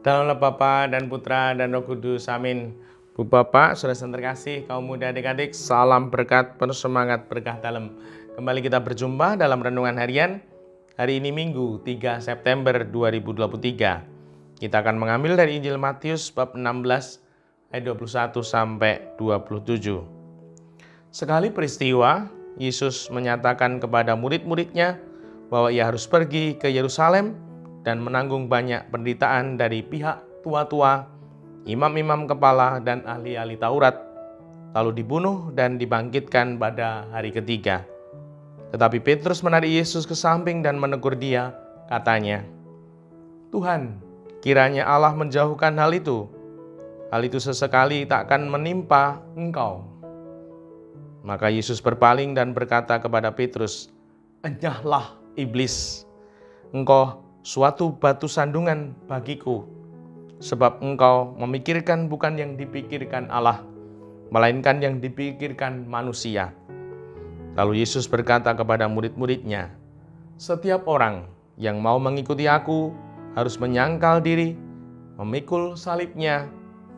Dalam nama Bapa dan Putra dan Roh Kudus, amin. Bu Bapak, saudara terkasih, kaum muda adik-adik, salam berkat, penuh semangat, berkah dalam. Kembali kita berjumpa dalam renungan harian. Hari ini Minggu 3 September 2023. Kita akan mengambil dari Injil Matius bab 16 ayat 21 sampai 27. Sekali peristiwa, Yesus menyatakan kepada murid-muridnya bahwa ia harus pergi ke Yerusalem dan menanggung banyak penderitaan dari pihak tua-tua, imam-imam kepala, dan ahli-ahli Taurat, lalu dibunuh dan dibangkitkan pada hari ketiga. Tetapi Petrus menarik Yesus ke samping dan menegur dia, katanya, "Tuhan, kiranya Allah menjauhkan hal itu. Hal itu sesekali tak akan menimpa engkau." Maka Yesus berpaling dan berkata kepada Petrus, "Enyahlah iblis, engkau suatu batu sandungan bagiku, sebab engkau memikirkan bukan yang dipikirkan Allah, melainkan yang dipikirkan manusia." Lalu Yesus berkata kepada murid-muridnya, "Setiap orang yang mau mengikuti aku harus menyangkal diri, memikul salibnya,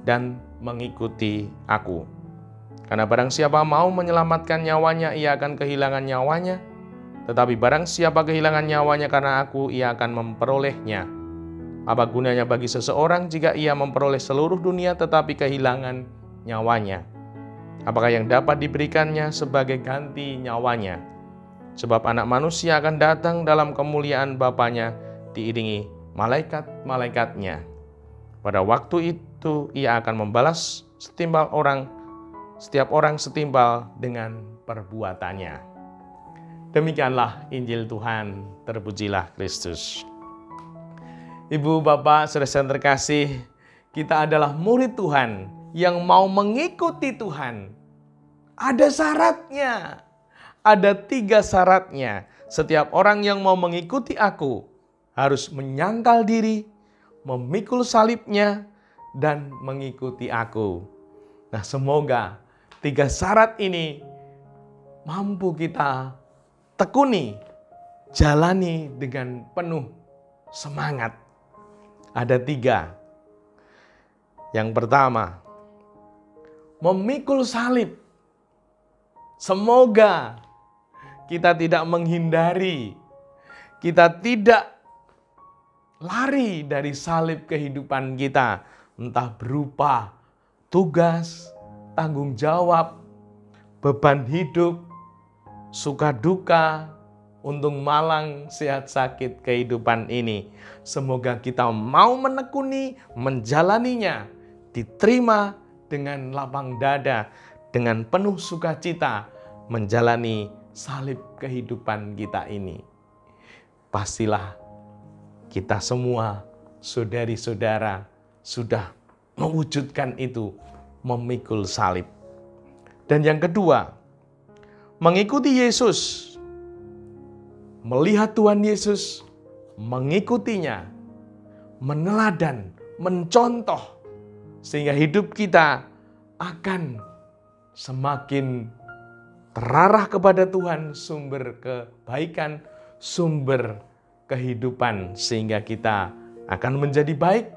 dan mengikuti aku. Karena barang siapa mau menyelamatkan nyawanya, ia akan kehilangan nyawanya. Tetapi barang siapa kehilangan nyawanya karena aku, ia akan memperolehnya. Apa gunanya bagi seseorang jika ia memperoleh seluruh dunia tetapi kehilangan nyawanya? Apakah yang dapat diberikannya sebagai ganti nyawanya? Sebab Anak Manusia akan datang dalam kemuliaan Bapanya diiringi malaikat-malaikatnya. Pada waktu itu ia akan membalas setiap orang setimpal dengan perbuatannya." Demikianlah Injil Tuhan, terpujilah Kristus. Ibu, Bapak, saudara terkasih, kita adalah murid Tuhan yang mau mengikuti Tuhan. Ada syaratnya, ada 3 syaratnya. Setiap orang yang mau mengikuti aku harus menyangkal diri, memikul salibnya, dan mengikuti aku. Nah, semoga 3 syarat ini mampu kita tekuni, jalani dengan penuh semangat. Ada 3. Yang pertama, memikul salib. Semoga kita tidak menghindari, kita tidak lari dari salib kehidupan kita, entah berupa tugas, tanggung jawab, beban hidup, suka duka, untung malang, sehat sakit kehidupan ini. Semoga kita mau menekuni, menjalaninya, diterima dengan lapang dada, dengan penuh sukacita, menjalani salib kehidupan kita ini. Pastilah kita semua, saudari-saudara, sudah mewujudkan itu, memikul salib. Dan yang kedua, mengikuti Yesus, melihat Tuhan Yesus, mengikutinya, meneladan, mencontoh, sehingga hidup kita akan semakin terarah kepada Tuhan, sumber kebaikan, sumber kehidupan, sehingga kita akan menjadi baik,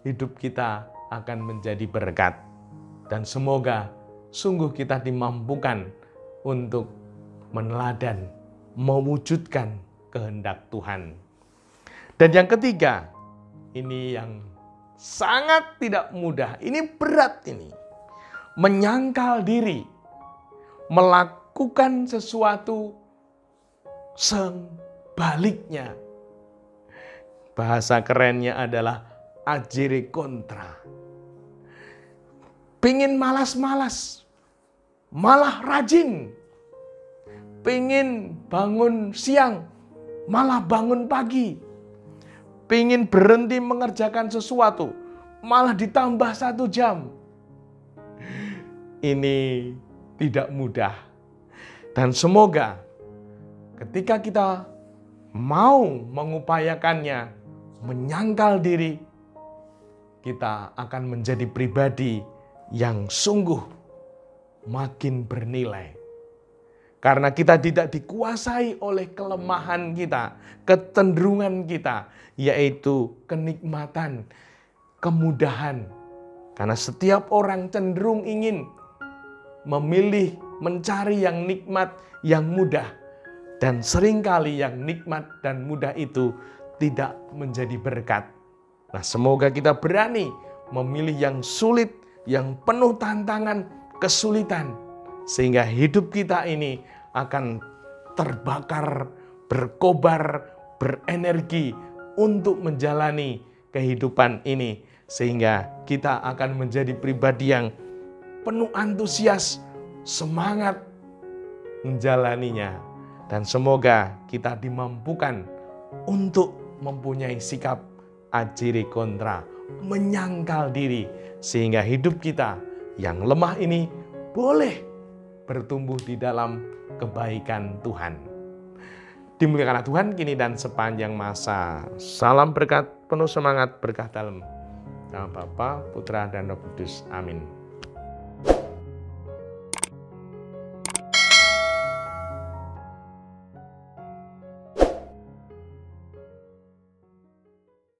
hidup kita akan menjadi berkat. Dan semoga sungguh kita dimampukan untuk meneladan, mewujudkan kehendak Tuhan. Dan yang ketiga, ini yang sangat tidak mudah, ini berat ini. Menyangkal diri, melakukan sesuatu sebaliknya. Bahasa kerennya adalah agere kontra. Pingin malas-malas, malah rajin. Pingin bangun siang, malah bangun pagi. Pingin berhenti mengerjakan sesuatu, malah ditambah 1 jam. Ini tidak mudah. Dan semoga ketika kita mau mengupayakannya, menyangkal diri, kita akan menjadi pribadi yang sungguh makin bernilai. Karena kita tidak dikuasai oleh kelemahan kita, kecenderungan kita, yaitu kenikmatan, kemudahan. Karena setiap orang cenderung ingin memilih, mencari yang nikmat, yang mudah. Dan seringkali yang nikmat dan mudah itu tidak menjadi berkat. Nah, semoga kita berani memilih yang sulit, yang penuh tantangan, kesulitan. Sehingga hidup kita ini akan terbakar, berkobar, berenergi untuk menjalani kehidupan ini. Sehingga kita akan menjadi pribadi yang penuh antusias, semangat menjalaninya. Dan semoga kita dimampukan untuk mempunyai sikap ajiri kontra, menyangkal diri, sehingga hidup kita yang lemah ini boleh bertumbuh di dalam kebaikan Tuhan. Dimuliakanlah Tuhan kini dan sepanjang masa. Salam berkat, penuh semangat, berkah dalam. Nama Bapa, Putra, dan Roh Kudus. Amin.